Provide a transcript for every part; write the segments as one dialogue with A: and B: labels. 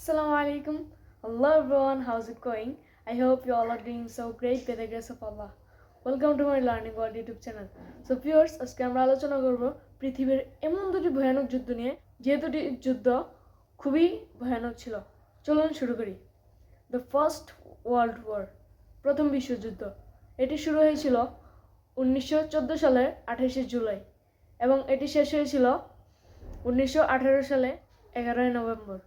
A: Assalamu alaikum. Hello everyone, how's it going? I hope you all are doing so great by the grace of Allah. Welcome to my Learning World YouTube channel. So viewers, আজকে আমরা আলোচনা করব পৃথিবীর এমন দুটি ভয়ানক যুদ্ধ নিয়ে যে দুটি যুদ্ধ খুবই ভয়ানক ছিল। চলুন শুরু করি। The First World War, প্রথম বিশ্বযুদ্ধ। এটি শুরু হয়েছিল 1914 সালের 28 জুলাই এবং এটি শেষ হয়েছিল 1918 সালে 11 নভেম্বর।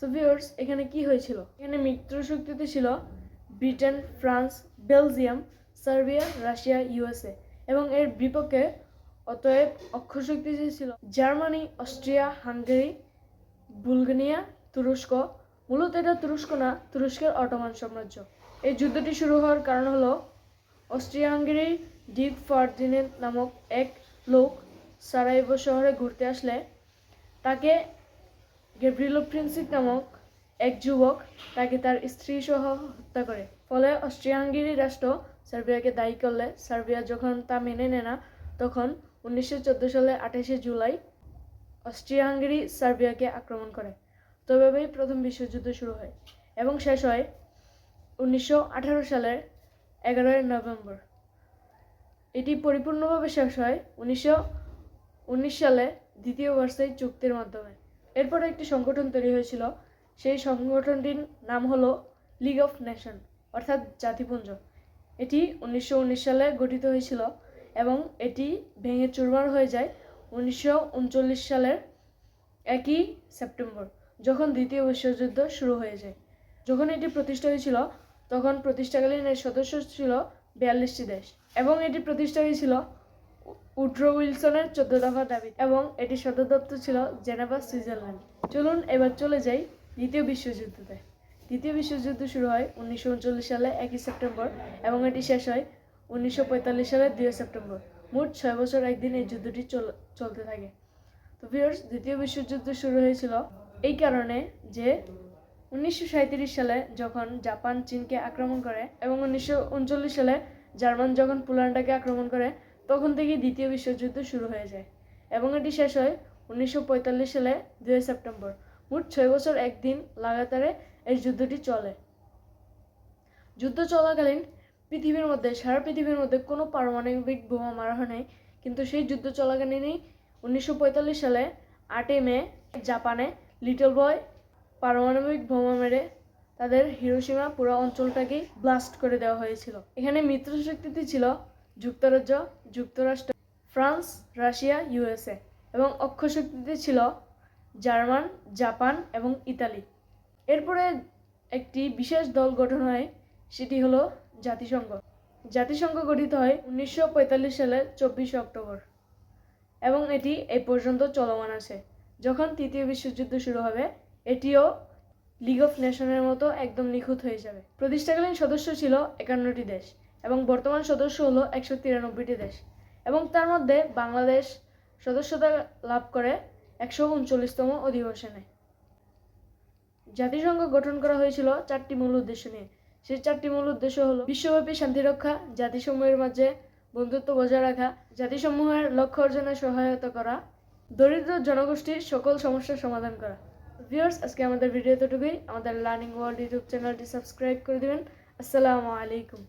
A: সো ভিউয়ার্স, এখানে কি হয়েছিল? এখানে মিত্রশক্তিতে ছিল Britain, France, Belgium, Serbia, Russia, USA এবং এর বিপক্ষে অতএব অক্ষশক্তিতে ছিল জার্মানি, অস্ট্রিয়া, হাঙ্গেরি, বুলগেরিয়া, তুরস্ক। মূলত এটা তুরস্ক না, তুরস্কের অটোমান সাম্রাজ্য। এই যুদ্ধটি শুরু হওয়ার কারণ হলো অস্ট্রিয়া হাঙ্গেরির ডিউক ফার্ডিনেন্ড নামক এক লোক সারাইভো শহরে ঘুরতে আসলে তাকে গ্যাব্রিয়েলো প্রিন্সিপ নামক এক যুবক তাকে তার স্ত্রী সহ হত্যা করে। ফলে অস্ট্রিয়া হাঙ্গেরি রাষ্ট্র সার্বিয়াকে দায়ী করলে সার্বিয়া যখন তা মেনে নেয় না, তখন 1914 সালে 28 জুলাই অস্ট্রিয়া হাঙ্গেরি সার্বিয়াকে আক্রমণ করে। তো এভাবেই প্রথম বিশ্বযুদ্ধ শুরু হয় এবং শেষ হয় 1918 সালের 11 নভেম্বর। এটি পরিপূর্ণভাবে শেষ হয় 1919 সালে দ্বিতীয় ভার্সাই চুক্তির মাধ্যমে। এরপরে একটি সংগঠন তৈরি হয়েছিল, সেই সংগঠনটির নাম হলো লিগ অফ নেশন অর্থাৎ জাতিপুঞ্জ। এটি 1919 সালে গঠিত হয়েছিল এবং এটি ভেঙে চুরমার হয়ে যায় 1939 সালের 1 সেপ্টেম্বর, যখন দ্বিতীয় বিশ্বযুদ্ধ শুরু হয়ে যায়। যখন এটি প্রতিষ্ঠা হয়েছিল তখন প্রতিষ্ঠাকালীন এর সদস্য ছিল 42টি দেশ এবং এটি প্রতিষ্ঠা হয়েছিল উড্রো উইলসনের 14 দফা দাবি এবং এটি সদর দপ্তর ছিল জেনেভা, সুইজারল্যান্ড। চলুন এবার চলে যাই দ্বিতীয় বিশ্বযুদ্ধতে। দ্বিতীয় বিশ্বযুদ্ধ শুরু হয় 1939 সালে 1 সেপ্টেম্বর এবং এটি শেষ হয় 1945 সালের 2 সেপ্টেম্বর। মোট 6 বছর একদিন এই যুদ্ধটি চলতে থাকে। তো ভিউয়ার্স, দ্বিতীয় বিশ্বযুদ্ধ শুরু হয়েছিল এই কারণে যে 1937 সালে যখন জাপান চীনকে আক্রমণ করে এবং 1939 সালে জার্মান যখন পোল্যান্ডকে আক্রমণ করে, তখন থেকেই দ্বিতীয় বিশ্বযুদ্ধ শুরু হয়ে যায় এবং এটি শেষ হয় 1945 সালে 2 সেপ্টেম্বর। মোট 6 বছর একদিন লাগাতারে এই যুদ্ধটি চলে। যুদ্ধ চলাকালীন সারা পৃথিবীর মধ্যে কোনো পারমাণবিক বোমা মারা হয় নাই, কিন্তু সেই যুদ্ধ চলাকালীনই 1945 সালে 8 মে জাপানে লিটল বয় পারমাণবিক বোমা মেরে তাদের হিরোশিমা পুরো অঞ্চলটাকেই ব্লাস্ট করে দেওয়া হয়েছিল। এখানে মিত্রশক্তিতে ছিল যুক্তরাজ্য, যুক্তরাষ্ট্র, ফ্রান্স, রাশিয়া, ইউএসএ এবং অক্ষশক্তিতে ছিল জার্মান, জাপান এবং ইতালি। এরপরে একটি বিশেষ দল গঠন হয়, সেটি হলো জাতিসংঘ। জাতিসংঘ গঠিত হয় 1945 সালের 24 অক্টোবর এবং এটি এই পর্যন্ত চলমান আছে। যখন তৃতীয় বিশ্বযুদ্ধ শুরু হবে, এটিও লিগ অফ নেশনের মতো একদম নিখুঁত হয়ে যাবে। প্রতিষ্ঠাকালীন সদস্য ছিল 51টি দেশ এবং বর্তমান সদস্য হলো 193টি দেশ এবং তার মধ্যে বাংলাদেশ সদস্যতা লাভ করে 139তম অধিবেশনে। জাতিসংঘ গঠন করা হয়েছিল 4টি মূল উদ্দেশ্য নিয়ে। সেই 4টি মূল উদ্দেশ্য হলো বিশ্বব্যাপী শান্তি রক্ষা, জাতিসমূহের মাঝে বন্ধুত্ব বজায় রাখা, জাতিসমূহের লক্ষ্য অর্জনে সহায়তা করা, দরিদ্র জনগোষ্ঠীর সকল সমস্যার সমাধান করা। ভিউয়ার্স, আজকে আমাদের ভিডিও এতটুকুই। আমাদের লার্নিং ওয়ার্ল্ড ইউটিউব চ্যানেলটি সাবস্ক্রাইব করে দিবেন। আসসালামু আলাইকুম।